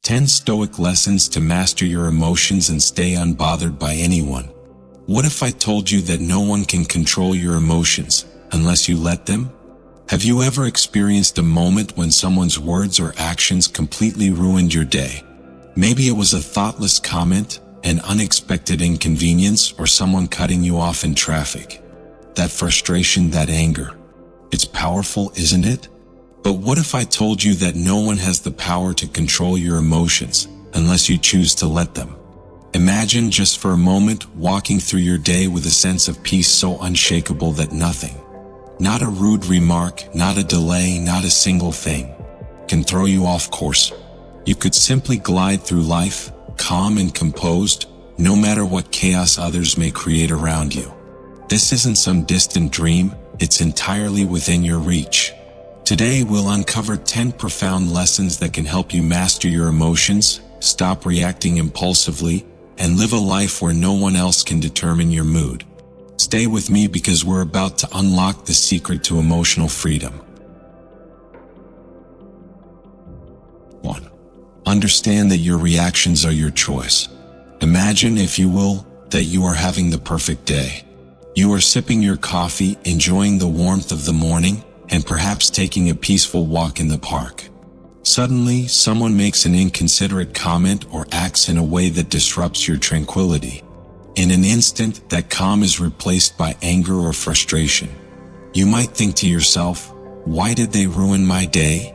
10 Stoic Lessons to Master Your Emotions and Stay Unbothered by Anyone. What if I told you that no one can control your emotions unless you let them? Have you ever experienced a moment when someone's words or actions completely ruined your day? Maybe it was a thoughtless comment, an unexpected inconvenience, or someone cutting you off in traffic. That frustration, that anger. It's powerful, isn't it? But what if I told you that no one has the power to control your emotions unless you choose to let them? Imagine just for a moment walking through your day with a sense of peace so unshakable that nothing, not a rude remark, not a delay, not a single thing, can throw you off course. You could simply glide through life, calm and composed, no matter what chaos others may create around you. This isn't some distant dream, it's entirely within your reach. Today we'll uncover 10 profound lessons that can help you master your emotions, stop reacting impulsively, and live a life where no one else can determine your mood. Stay with me because we're about to unlock the secret to emotional freedom. 1. Understand that your reactions are your choice. Imagine, if you will, that you are having the perfect day. You are sipping your coffee, enjoying the warmth of the morning, and perhaps taking a peaceful walk in the park. Suddenly, someone makes an inconsiderate comment or acts in a way that disrupts your tranquility. In an instant, that calm is replaced by anger or frustration. You might think to yourself, why did they ruin my day?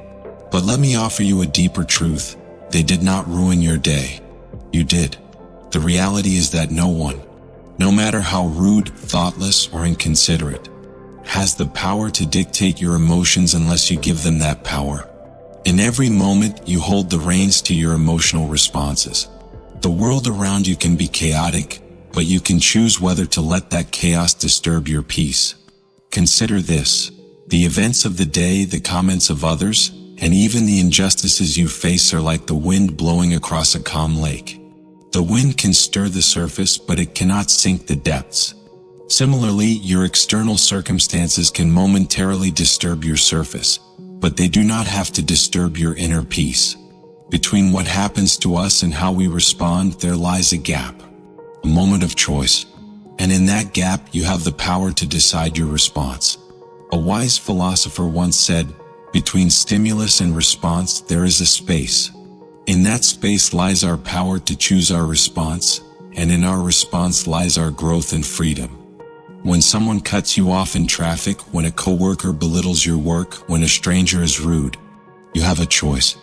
But let me offer you a deeper truth. They did not ruin your day. You did. The reality is that no one, no matter how rude, thoughtless, or inconsiderate, has the power to dictate your emotions unless you give them that power. In every moment, you hold the reins to your emotional responses. The world around you can be chaotic, but you can choose whether to let that chaos disturb your peace. Consider this: the events of the day, the comments of others, and even the injustices you face are like the wind blowing across a calm lake. The wind can stir the surface, but it cannot sink the depths. Similarly, your external circumstances can momentarily disturb your surface, but they do not have to disturb your inner peace. Between what happens to us and how we respond, there lies a gap, a moment of choice. And in that gap, you have the power to decide your response. A wise philosopher once said, "Between stimulus and response, there is a space. In that space lies our power to choose our response, and in our response lies our growth and freedom." When someone cuts you off in traffic, when a coworker belittles your work, when a stranger is rude, you have a choice.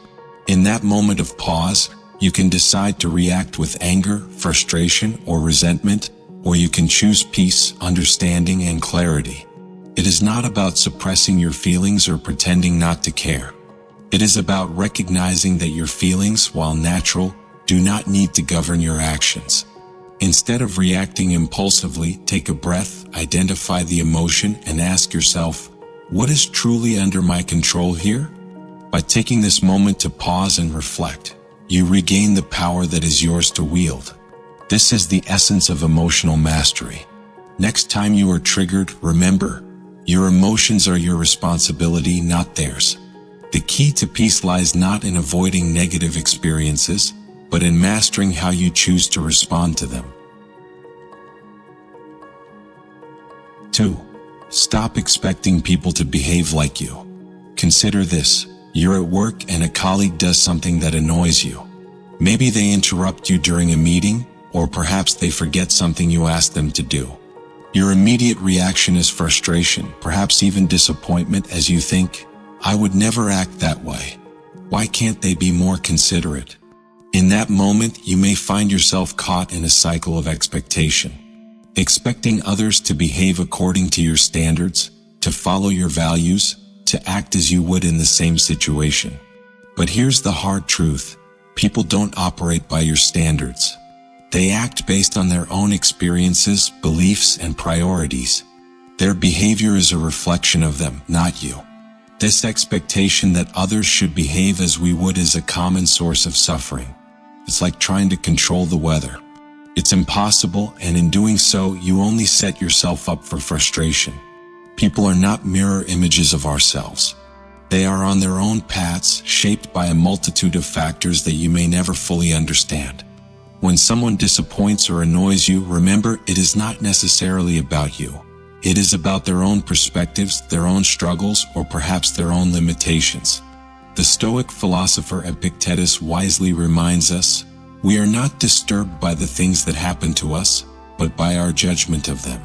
In that moment of pause, you can decide to react with anger, frustration, or resentment, or you can choose peace, understanding, and clarity. It is not about suppressing your feelings or pretending not to care. It is about recognizing that your feelings, while natural, do not need to govern your actions. Instead of reacting impulsively, take a breath, identify the emotion, and ask yourself, what is truly under my control here? By taking this moment to pause and reflect, you regain the power that is yours to wield. This is the essence of emotional mastery. Next time you are triggered, remember, your emotions are your responsibility, not theirs. The key to peace lies not in avoiding negative experiences, but in mastering how you choose to respond to them. 2. Stop expecting people to behave like you. Consider this: you're at work and a colleague does something that annoys you. Maybe they interrupt you during a meeting, or perhaps they forget something you asked them to do. Your immediate reaction is frustration, perhaps even disappointment, as you think, I would never act that way. Why can't they be more considerate? In that moment, you may find yourself caught in a cycle of expectation. Expecting others to behave according to your standards, to follow your values, to act as you would in the same situation. But here's the hard truth: people don't operate by your standards. They act based on their own experiences, beliefs, and priorities. Their behavior is a reflection of them, not you. This expectation that others should behave as we would is a common source of suffering. It's like trying to control the weather. It's impossible, and in doing so, you only set yourself up for frustration. People are not mirror images of ourselves. They are on their own paths, shaped by a multitude of factors that you may never fully understand. When someone disappoints or annoys you, remember, it is not necessarily about you. It is about their own perspectives, their own struggles, or perhaps their own limitations. The Stoic philosopher Epictetus wisely reminds us, we are not disturbed by the things that happen to us, but by our judgment of them.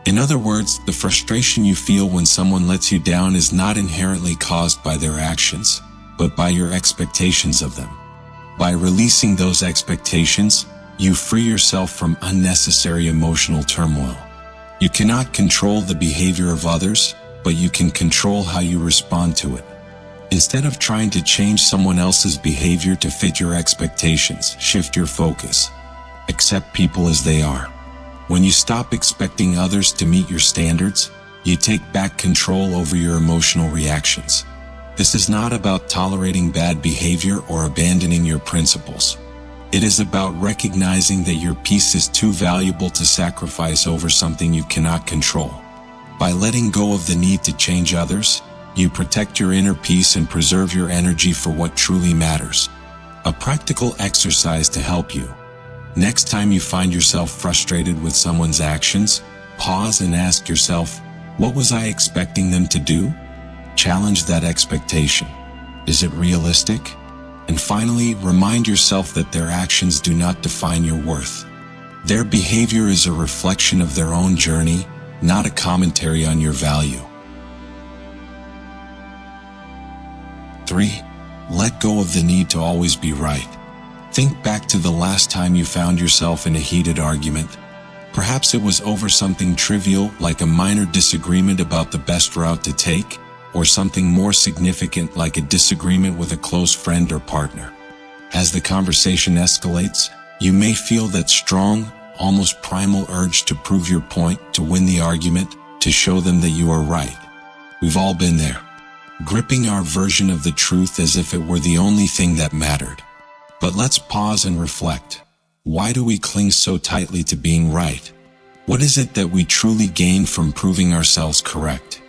In other words, the frustration you feel when someone lets you down is not inherently caused by their actions, but by your expectations of them. By releasing those expectations, you free yourself from unnecessary emotional turmoil. You cannot control the behavior of others, but you can control how you respond to it. Instead of trying to change someone else's behavior to fit your expectations, shift your focus. Accept people as they are. When you stop expecting others to meet your standards, you take back control over your emotional reactions. This is not about tolerating bad behavior or abandoning your principles. It is about recognizing that your peace is too valuable to sacrifice over something you cannot control. By letting go of the need to change others, you protect your inner peace and preserve your energy for what truly matters. A practical exercise to help you. Next time you find yourself frustrated with someone's actions, pause and ask yourself, what was I expecting them to do? Challenge that expectation. Is it realistic? And finally, remind yourself that their actions do not define your worth. Their behavior is a reflection of their own journey, not a commentary on your value. 3. Let go of the need to always be right. Think back to the last time you found yourself in a heated argument. Perhaps it was over something trivial like a minor disagreement about the best route to take, or something more significant like a disagreement with a close friend or partner. As the conversation escalates, you may feel that strong, almost primal urge to prove your point, to win the argument, to show them that you are right. We've all been there, gripping our version of the truth as if it were the only thing that mattered. But let's pause and reflect. Why do we cling so tightly to being right? What is it that we truly gain from proving ourselves correct?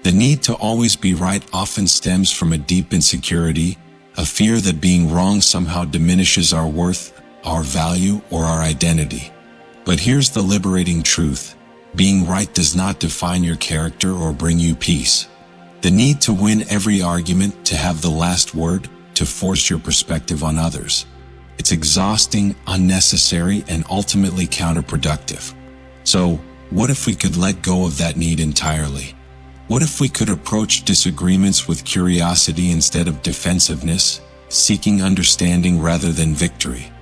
The need to always be right often stems from a deep insecurity, a fear that being wrong somehow diminishes our worth, our value, or our identity. But here's the liberating truth. Being right does not define your character or bring you peace. The need to win every argument, to have the last word, to force your perspective on others. It's exhausting, unnecessary, and ultimately counterproductive. So, what if we could let go of that need entirely? What if we could approach disagreements with curiosity instead of defensiveness, seeking understanding rather than victory?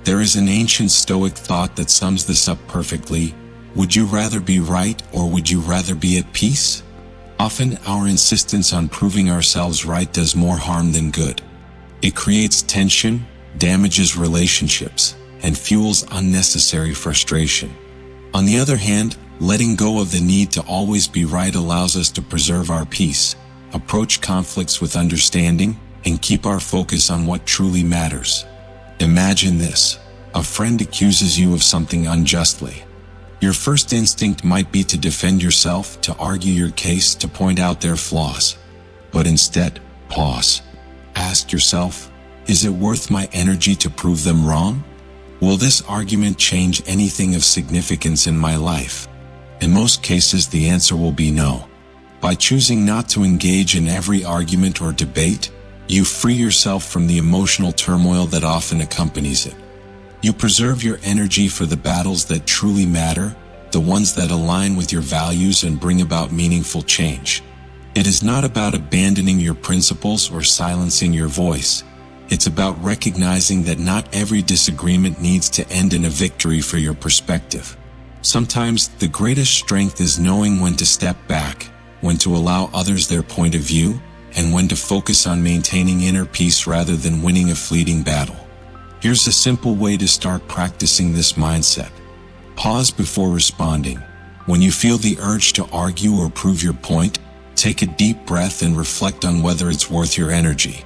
There is an ancient Stoic thought that sums this up perfectly. Would you rather be right, or would you rather be at peace? Often, our insistence on proving ourselves right does more harm than good. It creates tension, damages relationships, and fuels unnecessary frustration. On the other hand, letting go of the need to always be right allows us to preserve our peace, approach conflicts with understanding, and keep our focus on what truly matters. Imagine this. A friend accuses you of something unjustly. Your first instinct might be to defend yourself, to argue your case, to point out their flaws. But instead, pause. Ask yourself, is it worth my energy to prove them wrong? Will this argument change anything of significance in my life? In most cases, the answer will be no. By choosing not to engage in every argument or debate, you free yourself from the emotional turmoil that often accompanies it. You preserve your energy for the battles that truly matter, the ones that align with your values and bring about meaningful change. It is not about abandoning your principles or silencing your voice. It's about recognizing that not every disagreement needs to end in a victory for your perspective. Sometimes the greatest strength is knowing when to step back, when to allow others their point of view, and when to focus on maintaining inner peace rather than winning a fleeting battle. Here's a simple way to start practicing this mindset. Pause before responding. When you feel the urge to argue or prove your point, take a deep breath and reflect on whether it's worth your energy.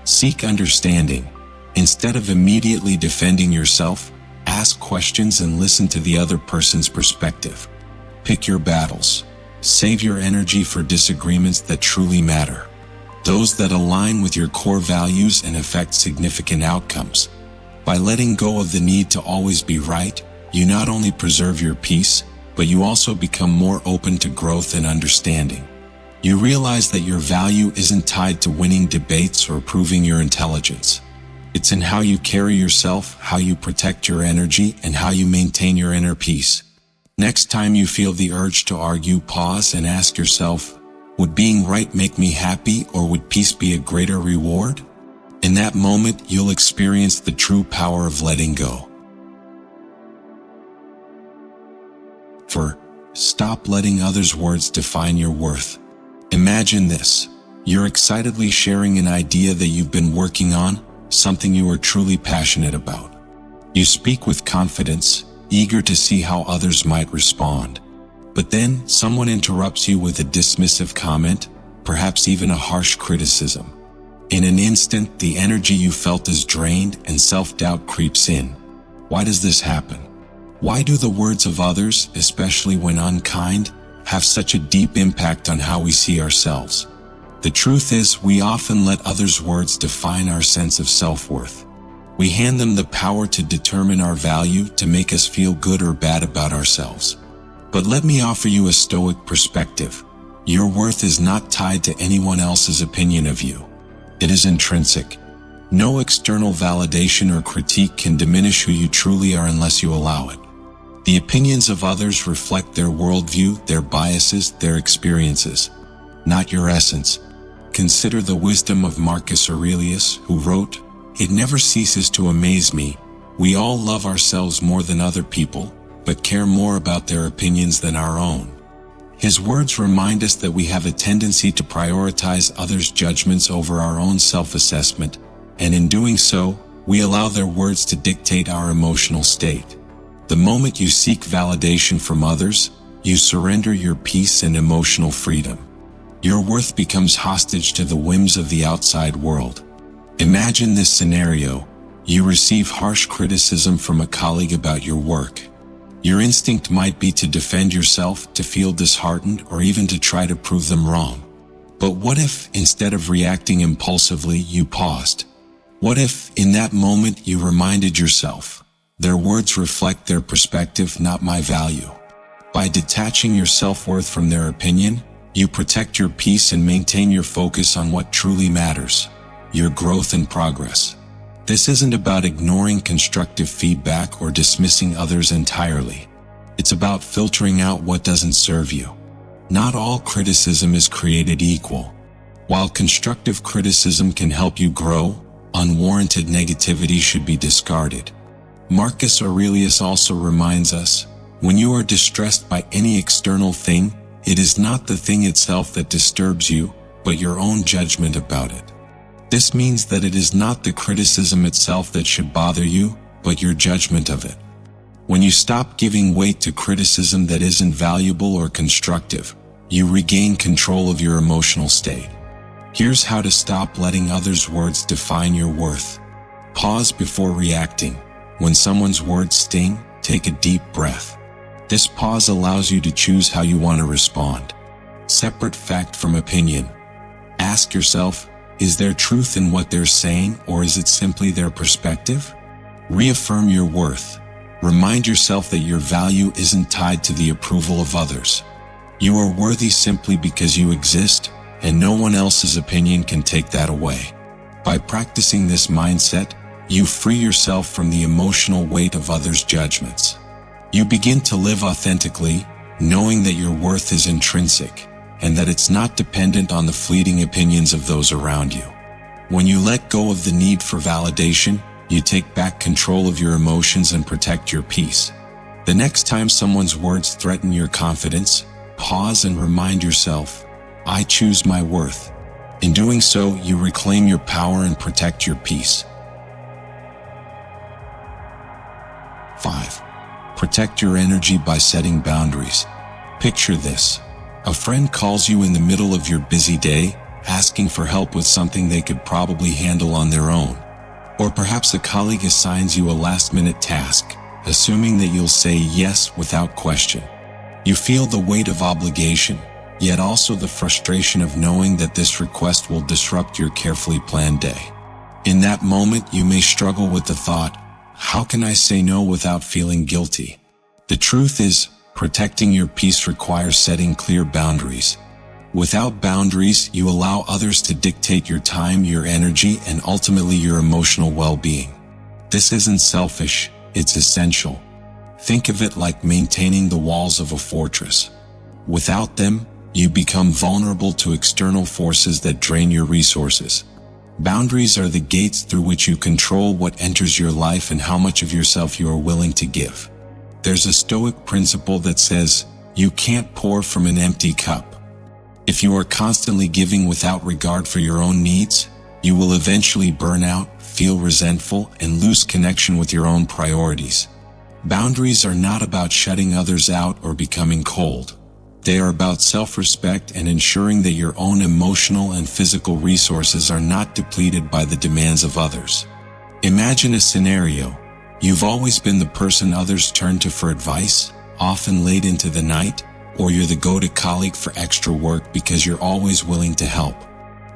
Seek understanding. Instead of immediately defending yourself, ask questions and listen to the other person's perspective. Pick your battles. Save your energy for disagreements that truly matter. those that align with your core values and affect significant outcomes. By letting go of the need to always be right, you not only preserve your peace, but you also become more open to growth and understanding. You realize that your value isn't tied to winning debates or proving your intelligence. It's in how you carry yourself, how you protect your energy, and how you maintain your inner peace. Next time you feel the urge to argue, pause and ask yourself, would being right make me happy, or would peace be a greater reward? In that moment, you'll experience the true power of letting go. Stop letting others' words define your worth. Imagine this. You're excitedly sharing an idea that you've been working on, something you are truly passionate about. You speak with confidence, eager to see how others might respond. But then, someone interrupts you with a dismissive comment, perhaps even a harsh criticism. In an instant, the energy you felt is drained and self-doubt creeps in. Why does this happen? Why do the words of others, especially when unkind, have such a deep impact on how we see ourselves? The truth is, we often let others' words define our sense of self-worth. We hand them the power to determine our value, to make us feel good or bad about ourselves. But let me offer you a Stoic perspective. Your worth is not tied to anyone else's opinion of you. It is intrinsic. No external validation or critique can diminish who you truly are unless you allow it. The opinions of others reflect their worldview, their biases, their experiences, not your essence. Consider the wisdom of Marcus Aurelius, who wrote, "It never ceases to amaze me. We all love ourselves more than other people, but care more about their opinions than our own." His words remind us that we have a tendency to prioritize others' judgments over our own self-assessment, and in doing so, we allow their words to dictate our emotional state. The moment you seek validation from others, you surrender your peace and emotional freedom. Your worth becomes hostage to the whims of the outside world. Imagine this scenario. You receive harsh criticism from a colleague about your work. Your instinct might be to defend yourself, to feel disheartened, or even to try to prove them wrong. But what if, instead of reacting impulsively, you paused? What if, in that moment, you reminded yourself, their words reflect their perspective, not my value? By detaching your self-worth from their opinion, you protect your peace and maintain your focus on what truly matters, your growth and progress. This isn't about ignoring constructive feedback or dismissing others entirely. It's about filtering out what doesn't serve you. Not all criticism is created equal. While constructive criticism can help you grow, unwarranted negativity should be discarded. Marcus Aurelius also reminds us, when you are distressed by any external thing, it is not the thing itself that disturbs you, but your own judgment about it. This means that it is not the criticism itself that should bother you, but your judgment of it. When you stop giving weight to criticism that isn't valuable or constructive, you regain control of your emotional state. Here's how to stop letting others' words define your worth. Pause before reacting. When someone's words sting, take a deep breath. This pause allows you to choose how you want to respond. Separate fact from opinion. Ask yourself, is there truth in what they're saying, or is it simply their perspective? Reaffirm your worth. Remind yourself that your value isn't tied to the approval of others. You are worthy simply because you exist, and no one else's opinion can take that away. By practicing this mindset, you free yourself from the emotional weight of others' judgments. You begin to live authentically, knowing that your worth is intrinsic, and that it's not dependent on the fleeting opinions of those around you. When you let go of the need for validation, you take back control of your emotions and protect your peace. The next time someone's words threaten your confidence, pause and remind yourself, I choose my worth. In doing so, you reclaim your power and protect your peace. 5. Protect your energy by setting boundaries. Picture this. A friend calls you in the middle of your busy day, asking for help with something they could probably handle on their own. Or perhaps a colleague assigns you a last-minute task, assuming that you'll say yes without question. You feel the weight of obligation, yet also the frustration of knowing that this request will disrupt your carefully planned day. In that moment, you may struggle with the thought, how can I say no without feeling guilty? The truth is, protecting your peace requires setting clear boundaries. Without boundaries, you allow others to dictate your time, your energy, and ultimately your emotional well-being. This isn't selfish, it's essential. Think of it like maintaining the walls of a fortress. Without them, you become vulnerable to external forces that drain your resources. Boundaries are the gates through which you control what enters your life and how much of yourself you are willing to give. There's a Stoic principle that says, you can't pour from an empty cup. If you are constantly giving without regard for your own needs, you will eventually burn out, feel resentful, and lose connection with your own priorities. Boundaries are not about shutting others out or becoming cold. They are about self-respect and ensuring that your own emotional and physical resources are not depleted by the demands of others. Imagine a scenario. You've always been the person others turn to for advice, often late into the night, or you're the go-to colleague for extra work because you're always willing to help.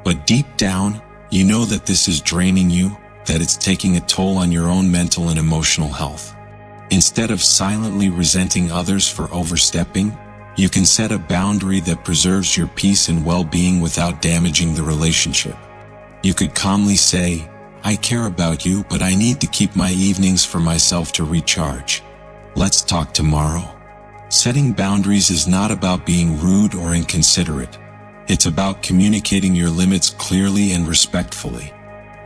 But deep down, you know that this is draining you, that it's taking a toll on your own mental and emotional health. Instead of silently resenting others for overstepping, you can set a boundary that preserves your peace and well-being without damaging the relationship. You could calmly say, I care about you, but I need to keep my evenings for myself to recharge. Let's talk tomorrow. Setting boundaries is not about being rude or inconsiderate. It's about communicating your limits clearly and respectfully.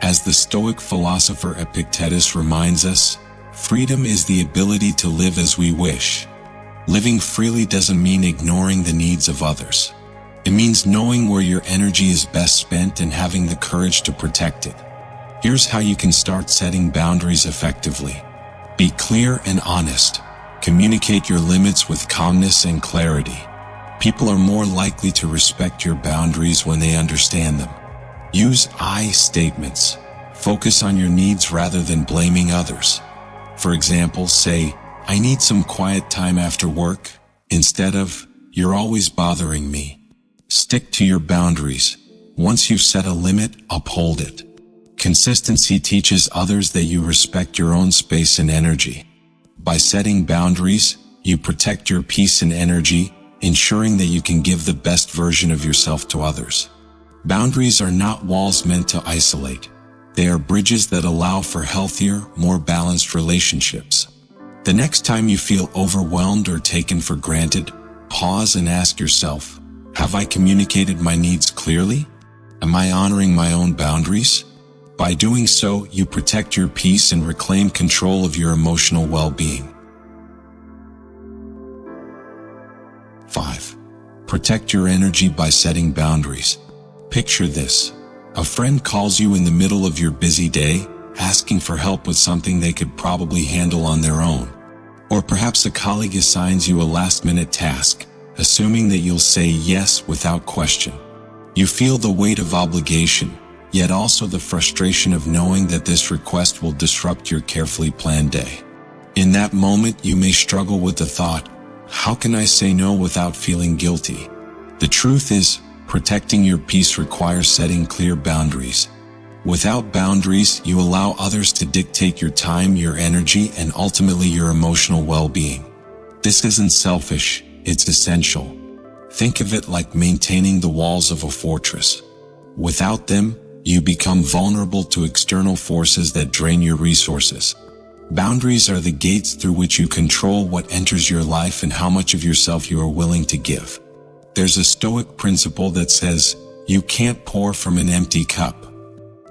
As the Stoic philosopher Epictetus reminds us, freedom is the ability to live as we wish. Living freely doesn't mean ignoring the needs of others. It means knowing where your energy is best spent and having the courage to protect it. Here's how you can start setting boundaries effectively. Be clear and honest. Communicate your limits with calmness and clarity. People are more likely to respect your boundaries when they understand them. Use I statements. Focus on your needs rather than blaming others. For example, say, I need some quiet time after work, instead of, you're always bothering me. Stick to your boundaries. Once you've set a limit, uphold it. Consistency teaches others that you respect your own space and energy. By setting boundaries, you protect your peace and energy, ensuring that you can give the best version of yourself to others. Boundaries are not walls meant to isolate. They are bridges that allow for healthier, more balanced relationships. The next time you feel overwhelmed or taken for granted, pause and ask yourself, have I communicated my needs clearly? Am I honoring my own boundaries? By doing so, you protect your peace and reclaim control of your emotional well-being. 5. Protect your energy by setting boundaries. Picture this. A friend calls you in the middle of your busy day, asking for help with something they could probably handle on their own. Or perhaps a colleague assigns you a last-minute task, assuming that you'll say yes without question. You feel the weight of obligation, yet also the frustration of knowing that this request will disrupt your carefully planned day. In that moment, you may struggle with the thought, how can I say no without feeling guilty? The truth is, protecting your peace requires setting clear boundaries. Without boundaries, you allow others to dictate your time, your energy, and ultimately your emotional well-being. This isn't selfish, it's essential. Think of it like maintaining the walls of a fortress. Without them, you become vulnerable to external forces that drain your resources. Boundaries are the gates through which you control what enters your life and how much of yourself you are willing to give. There's a Stoic principle that says, you can't pour from an empty cup.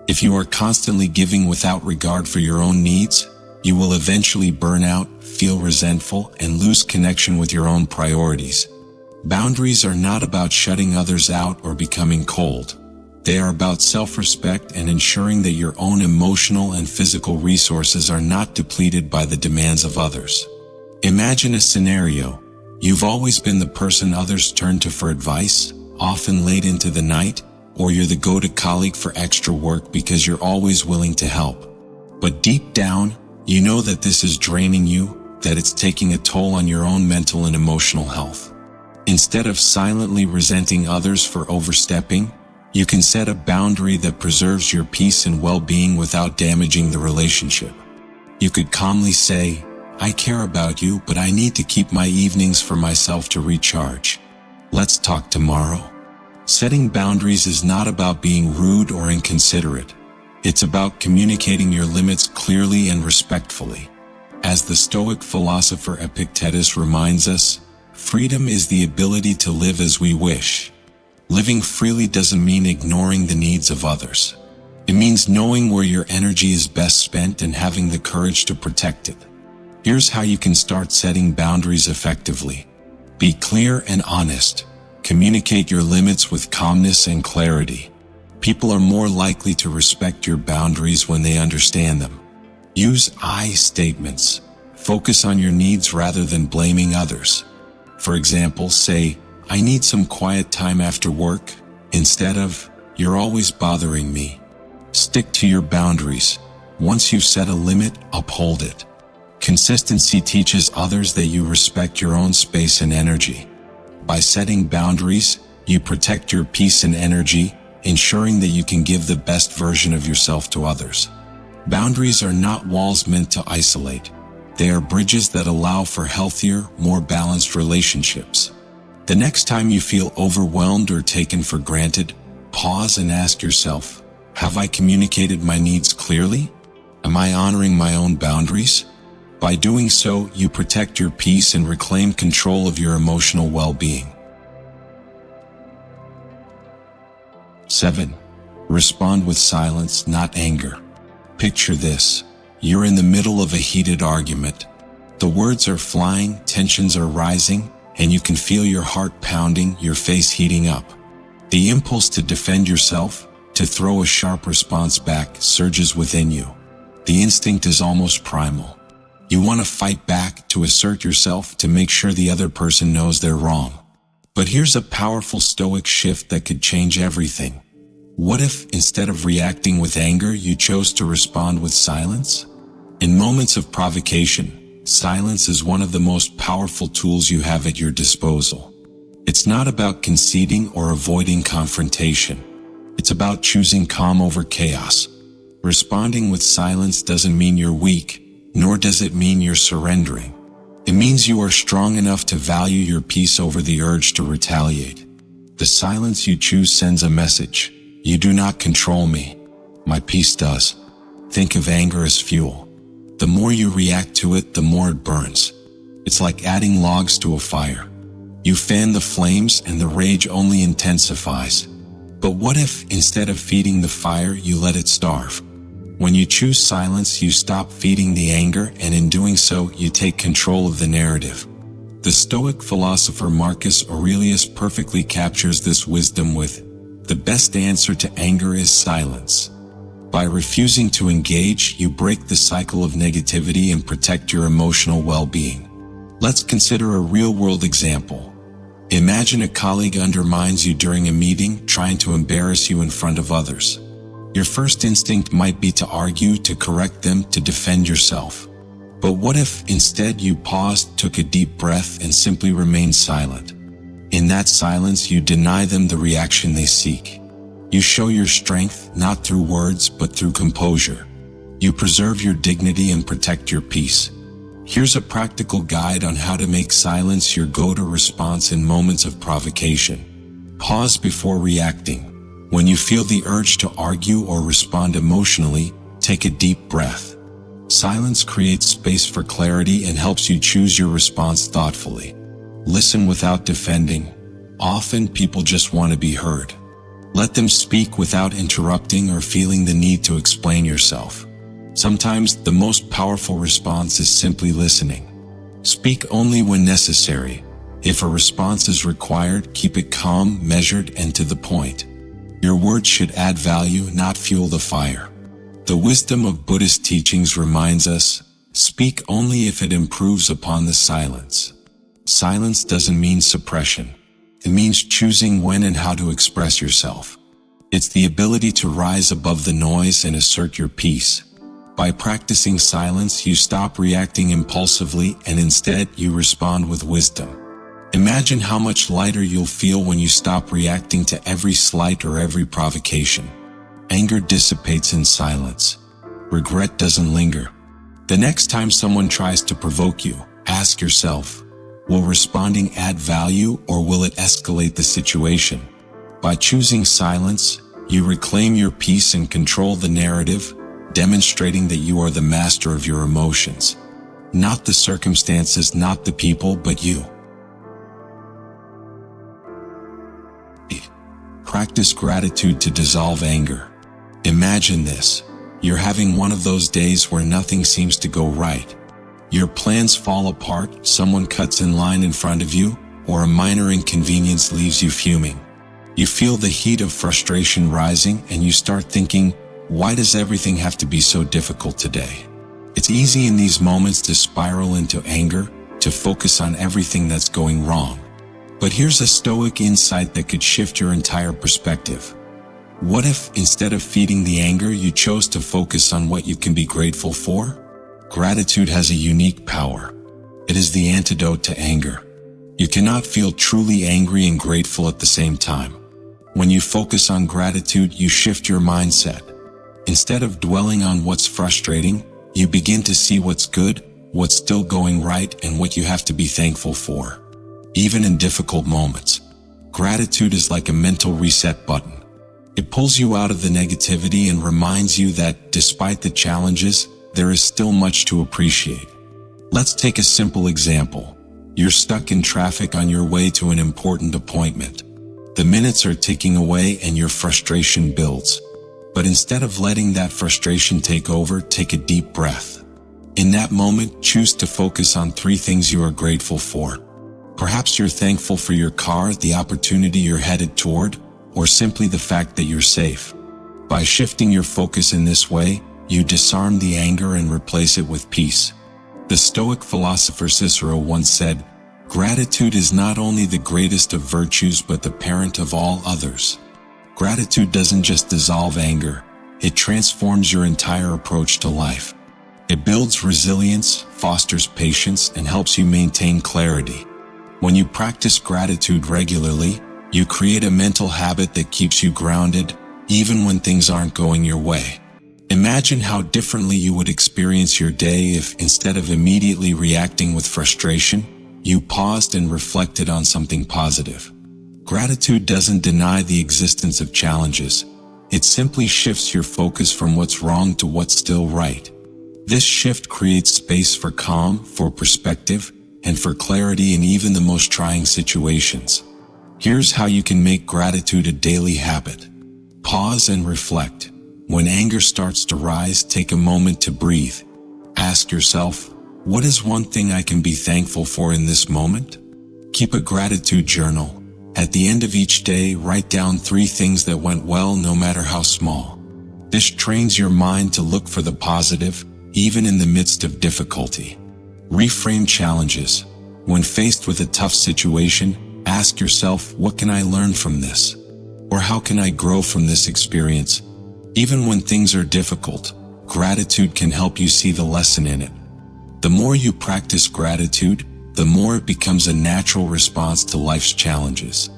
If you are constantly giving without regard for your own needs, you will eventually burn out, feel resentful, and lose connection with your own priorities. Boundaries are not about shutting others out or becoming cold. They are about self-respect and ensuring that your own emotional and physical resources are not depleted by the demands of others. Imagine a scenario. You've always been the person others turn to for advice, often late into the night, or you're the go-to colleague for extra work because you're always willing to help. But deep down, you know that this is draining you, that it's taking a toll on your own mental and emotional health. Instead of silently resenting others for overstepping, you can set a boundary that preserves your peace and well-being without damaging the relationship. You could calmly say, "I care about you, but I need to keep my evenings for myself to recharge. Let's talk tomorrow." Setting boundaries is not about being rude or inconsiderate. It's about communicating your limits clearly and respectfully. As the Stoic philosopher Epictetus reminds us, freedom is the ability to live as we wish. Living freely doesn't mean ignoring the needs of others. It means knowing where your energy is best spent and having the courage to protect it. Here's how you can start setting boundaries effectively. Be clear and honest. Communicate your limits with calmness and clarity. People are more likely to respect your boundaries when they understand them. Use I statements. Focus on your needs rather than blaming others. For example, say, "I need some quiet time after work," instead of, "You're always bothering me." Stick to your boundaries. Once you've set a limit, uphold it. Consistency teaches others that you respect your own space and energy. By setting boundaries, you protect your peace and energy, ensuring that you can give the best version of yourself to others. Boundaries are not walls meant to isolate. They are bridges that allow for healthier, more balanced relationships. The next time you feel overwhelmed or taken for granted, pause and ask yourself, have I communicated my needs clearly? Am I honoring my own boundaries? By doing so, you protect your peace and reclaim control of your emotional well-being. 7. Respond with silence, not anger. Picture this. You're in the middle of a heated argument. The words are flying, tensions are rising, and you can feel your heart pounding, your face heating up. The impulse to defend yourself, to throw a sharp response back, surges within you. The instinct is almost primal. You want to fight back, to assert yourself, to make sure the other person knows they're wrong. But here's a powerful Stoic shift that could change everything. What if, instead of reacting with anger, you chose to respond with silence? In moments of provocation, silence is one of the most powerful tools you have at your disposal. It's not about conceding or avoiding confrontation. It's about choosing calm over chaos. Responding with silence doesn't mean you're weak, nor does it mean you're surrendering. It means you are strong enough to value your peace over the urge to retaliate. The silence you choose sends a message. You do not control me. My peace does. Think of anger as fuel. The more you react to it, the more it burns. It's like adding logs to a fire. You fan the flames and the rage only intensifies. But what if, instead of feeding the fire, you let it starve? When you choose silence, you stop feeding the anger, and in doing so, you take control of the narrative. The Stoic philosopher Marcus Aurelius perfectly captures this wisdom with, "The best answer to anger is silence." By refusing to engage, you break the cycle of negativity and protect your emotional well-being. Let's consider a real-world example. Imagine a colleague undermines you during a meeting, trying to embarrass you in front of others. Your first instinct might be to argue, to correct them, to defend yourself. But what if, instead, you paused, took a deep breath, and simply remained silent? In that silence, you deny them the reaction they seek. You show your strength, not through words, but through composure. You preserve your dignity and protect your peace. Here's a practical guide on how to make silence your go-to response in moments of provocation. Pause before reacting. When you feel the urge to argue or respond emotionally, take a deep breath. Silence creates space for clarity and helps you choose your response thoughtfully. Listen without defending. Often people just want to be heard. Let them speak without interrupting or feeling the need to explain yourself. Sometimes the most powerful response is simply listening. Speak only when necessary. If a response is required, keep it calm, measured, and to the point. Your words should add value, not fuel the fire. The wisdom of Buddhist teachings reminds us, speak only if it improves upon the silence. Silence doesn't mean suppression. It means choosing when and how to express yourself. It's the ability to rise above the noise and assert your peace. By practicing silence, you stop reacting impulsively and instead you respond with wisdom. Imagine how much lighter you'll feel when you stop reacting to every slight or every provocation. Anger dissipates in silence. Regret doesn't linger. The next time someone tries to provoke you, ask yourself, will responding add value or will it escalate the situation? By choosing silence, you reclaim your peace and control the narrative, demonstrating that you are the master of your emotions. Not the circumstances, not the people, but you. Practice gratitude to dissolve anger. Imagine this. You're having one of those days where nothing seems to go right. Your plans fall apart, someone cuts in line in front of you, or a minor inconvenience leaves you fuming. You feel the heat of frustration rising and you start thinking, why does everything have to be so difficult today? It's easy in these moments to spiral into anger, to focus on everything that's going wrong. But here's a Stoic insight that could shift your entire perspective. What if, instead of feeding the anger, you chose to focus on what you can be grateful for? Gratitude has a unique power. It is the antidote to anger. You cannot feel truly angry and grateful at the same time. When you focus on gratitude, you shift your mindset. Instead of dwelling on what's frustrating, you begin to see what's good, what's still going right, and what you have to be thankful for. Even in difficult moments, gratitude is like a mental reset button. It pulls you out of the negativity and reminds you that, despite the challenges, there is still much to appreciate. Let's take a simple example. You're stuck in traffic on your way to an important appointment. The minutes are ticking away and your frustration builds. But instead of letting that frustration take over, take a deep breath. In that moment, choose to focus on 3 things you are grateful for. Perhaps you're thankful for your car, the opportunity you're headed toward, or simply the fact that you're safe. By shifting your focus in this way, you disarm the anger and replace it with peace. The Stoic philosopher Cicero once said, "Gratitude is not only the greatest of virtues but the parent of all others." Gratitude doesn't just dissolve anger, it transforms your entire approach to life. It builds resilience, fosters patience, and helps you maintain clarity. When you practice gratitude regularly, you create a mental habit that keeps you grounded, even when things aren't going your way. Imagine how differently you would experience your day if, instead of immediately reacting with frustration, you paused and reflected on something positive. Gratitude doesn't deny the existence of challenges. It simply shifts your focus from what's wrong to what's still right. This shift creates space for calm, for perspective, and for clarity in even the most trying situations. Here's how you can make gratitude a daily habit. Pause and reflect. When anger starts to rise, take a moment to breathe. Ask yourself, what is one thing I can be thankful for in this moment? Keep a gratitude journal. At the end of each day, write down 3 things that went well, no matter how small. This trains your mind to look for the positive, even in the midst of difficulty. Reframe challenges. When faced with a tough situation, ask yourself, what can I learn from this? Or how can I grow from this experience? Even when things are difficult, gratitude can help you see the lesson in it. The more you practice gratitude, the more it becomes a natural response to life's challenges.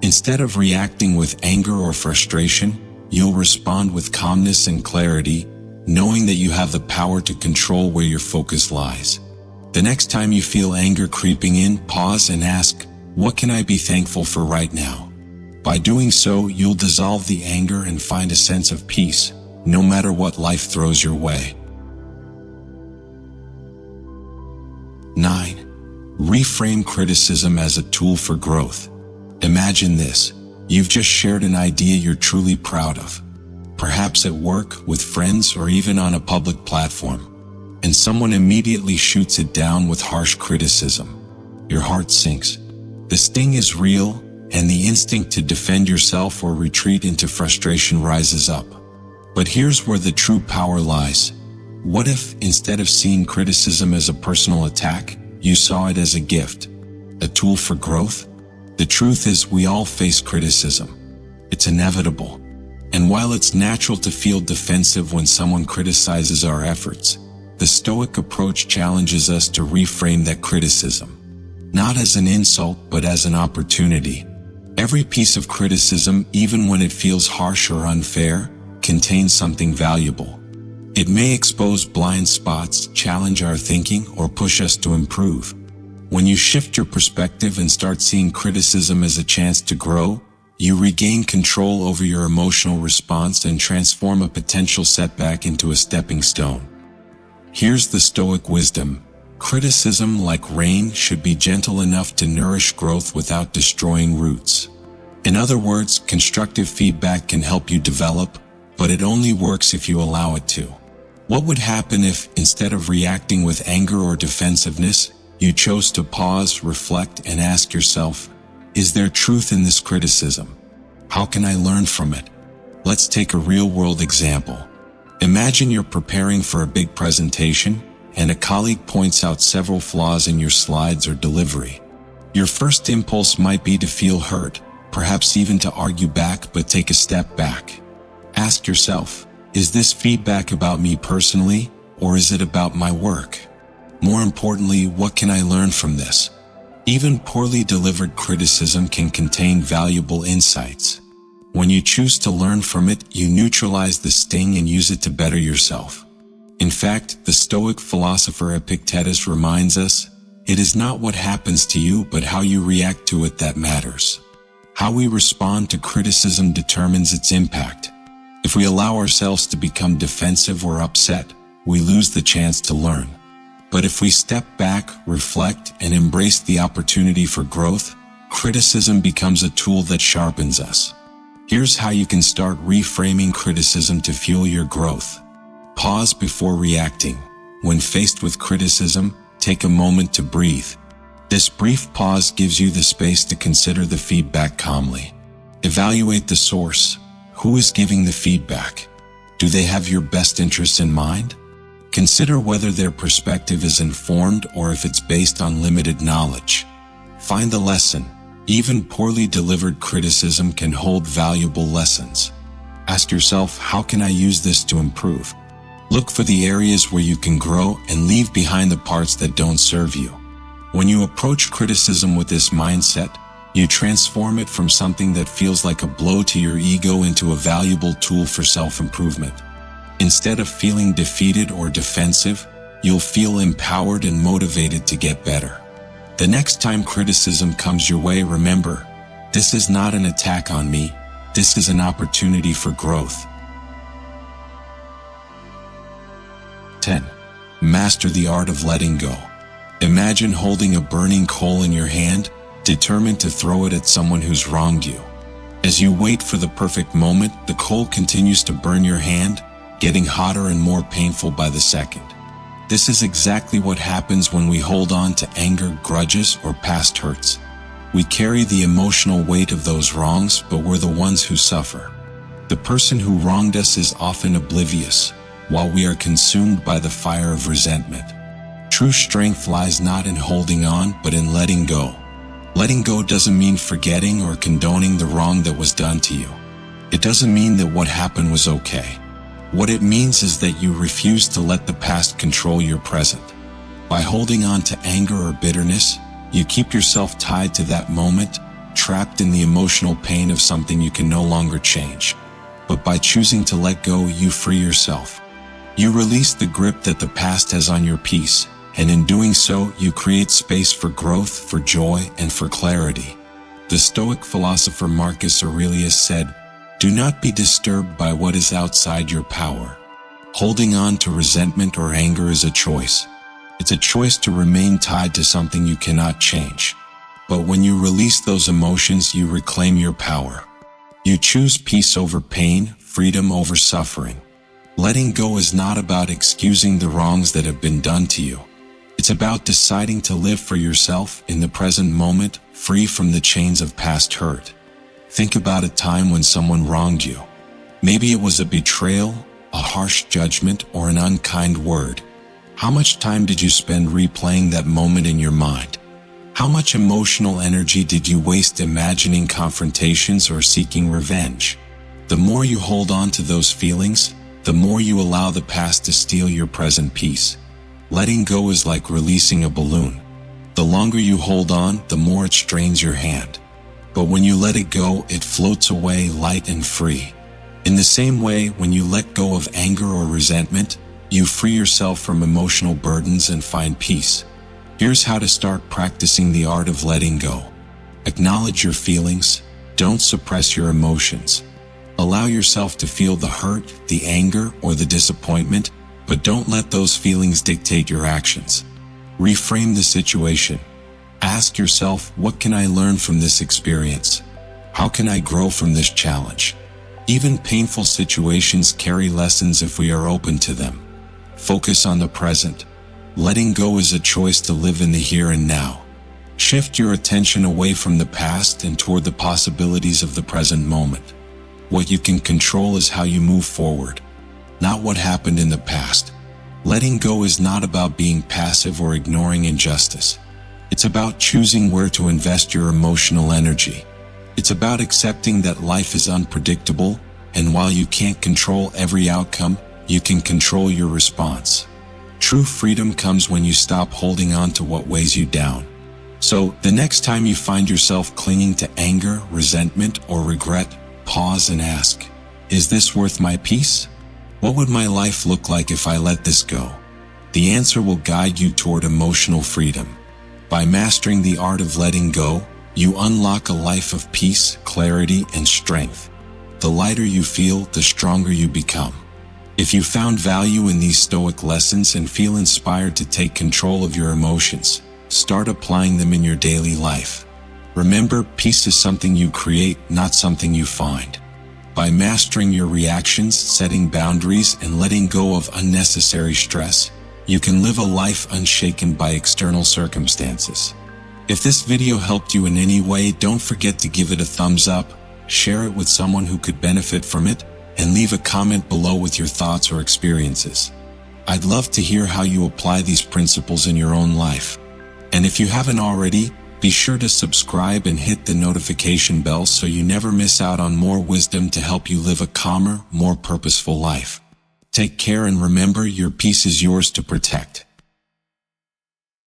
Instead of reacting with anger or frustration, you'll respond with calmness and clarity, knowing that you have the power to control where your focus lies. The next time you feel anger creeping in, pause and ask, what can I be thankful for right now? By doing so, you'll dissolve the anger and find a sense of peace, no matter what life throws your way. 9. Reframe criticism as a tool for growth. Imagine this. You've just shared an idea you're truly proud of. Perhaps at work, with friends, or even on a public platform. And someone immediately shoots it down with harsh criticism. Your heart sinks. The sting is real, and the instinct to defend yourself or retreat into frustration rises up. But here's where the true power lies. What if, instead of seeing criticism as a personal attack, you saw it as a gift, a tool for growth? The truth is, we all face criticism. It's inevitable. And while it's natural to feel defensive when someone criticizes our efforts, the Stoic approach challenges us to reframe that criticism. not as an insult but as an opportunity. Every piece of criticism, even when it feels harsh or unfair, contains something valuable. It may expose blind spots, challenge our thinking, or push us to improve. When you shift your perspective and start seeing criticism as a chance to grow, you regain control over your emotional response and transform a potential setback into a stepping stone. Here's the Stoic wisdom. Criticism, like rain, should be gentle enough to nourish growth without destroying roots. In other words, constructive feedback can help you develop, but it only works if you allow it to. What would happen if, instead of reacting with anger or defensiveness, you chose to pause, reflect, and ask yourself, is there truth in this criticism? How can I learn from it? Let's take a real-world example. Imagine you're preparing for a big presentation, and a colleague points out several flaws in your slides or delivery. Your first impulse might be to feel hurt, perhaps even to argue back, but take a step back. Ask yourself, is this feedback about me personally, or is it about my work? More importantly, what can I learn from this? Even poorly delivered criticism can contain valuable insights. When you choose to learn from it, you neutralize the sting and use it to better yourself. In fact, the Stoic philosopher Epictetus reminds us, it is not what happens to you but how you react to it that matters. How we respond to criticism determines its impact. If we allow ourselves to become defensive or upset, we lose the chance to learn. But if we step back, reflect, and embrace the opportunity for growth, criticism becomes a tool that sharpens us. Here's how you can start reframing criticism to fuel your growth. Pause before reacting. When faced with criticism, take a moment to breathe. This brief pause gives you the space to consider the feedback calmly. Evaluate the source. Who is giving the feedback? Do they have your best interests in mind? Consider whether their perspective is informed or if it's based on limited knowledge. Find the lesson. Even poorly delivered criticism can hold valuable lessons. Ask yourself, how can I use this to improve? Look for the areas where you can grow and leave behind the parts that don't serve you. When you approach criticism with this mindset, you transform it from something that feels like a blow to your ego into a valuable tool for self-improvement. Instead of feeling defeated or defensive, you'll feel empowered and motivated to get better. The next time criticism comes your way, remember, this is not an attack on me, this is an opportunity for growth. 10. Master the art of letting go. Imagine holding a burning coal in your hand, determined to throw it at someone who's wronged you. As you wait for the perfect moment, the coal continues to burn your hand, getting hotter and more painful by the second. This is exactly what happens when we hold on to anger, grudges, or past hurts. We carry the emotional weight of those wrongs, but we're the ones who suffer. The person who wronged us is often oblivious, while we are consumed by the fire of resentment. True strength lies not in holding on, but in letting go. Letting go doesn't mean forgetting or condoning the wrong that was done to you. It doesn't mean that what happened was okay. What it means is that you refuse to let the past control your present. By holding on to anger or bitterness, you keep yourself tied to that moment, trapped in the emotional pain of something you can no longer change. But by choosing to let go, you free yourself. You release the grip that the past has on your peace, and in doing so, you create space for growth, for joy, and for clarity. The Stoic philosopher Marcus Aurelius said, "Do not be disturbed by what is outside your power." Holding on to resentment or anger is a choice. It's a choice to remain tied to something you cannot change. But when you release those emotions, you reclaim your power. You choose peace over pain, freedom over suffering. Letting go is not about excusing the wrongs that have been done to you. It's about deciding to live for yourself in the present moment, free from the chains of past hurt. Think about a time when someone wronged you. Maybe it was a betrayal, a harsh judgment, or an unkind word. How much time did you spend replaying that moment in your mind? How much emotional energy did you waste imagining confrontations or seeking revenge? The more you hold on to those feelings, the more you allow the past to steal your present peace. Letting go is like releasing a balloon. The longer you hold on, the more it strains your hand. But when you let it go, it floats away light and free. In the same way, when you let go of anger or resentment, you free yourself from emotional burdens and find peace. Here's how to start practicing the art of letting go. Acknowledge your feelings. Don't suppress your emotions. Allow yourself to feel the hurt, the anger, or the disappointment, but don't let those feelings dictate your actions. Reframe the situation. Ask yourself, what can I learn from this experience? How can I grow from this challenge? Even painful situations carry lessons if we are open to them. Focus on the present. Letting go is a choice to live in the here and now. Shift your attention away from the past and toward the possibilities of the present moment. What you can control is how you move forward, not what happened in the past. Letting go is not about being passive or ignoring injustice. It's about choosing where to invest your emotional energy. It's about accepting that life is unpredictable, and while you can't control every outcome, you can control your response. True freedom comes when you stop holding on to what weighs you down. So, the next time you find yourself clinging to anger, resentment, or regret, pause and ask, is this worth my peace? What would my life look like if I let this go? The answer will guide you toward emotional freedom. By mastering the art of letting go, you unlock a life of peace, clarity, and strength. The lighter you feel, the stronger you become. If you found value in these Stoic lessons and feel inspired to take control of your emotions, start applying them in your daily life. Remember, peace is something you create, not something you find. By mastering your reactions, setting boundaries, and letting go of unnecessary stress, you can live a life unshaken by external circumstances. If this video helped you in any way, don't forget to give it a thumbs up, share it with someone who could benefit from it, and leave a comment below with your thoughts or experiences. I'd love to hear how you apply these principles in your own life. And if you haven't already, be sure to subscribe and hit the notification bell so you never miss out on more wisdom to help you live a calmer, more purposeful life. Take care and remember, your peace is yours to protect.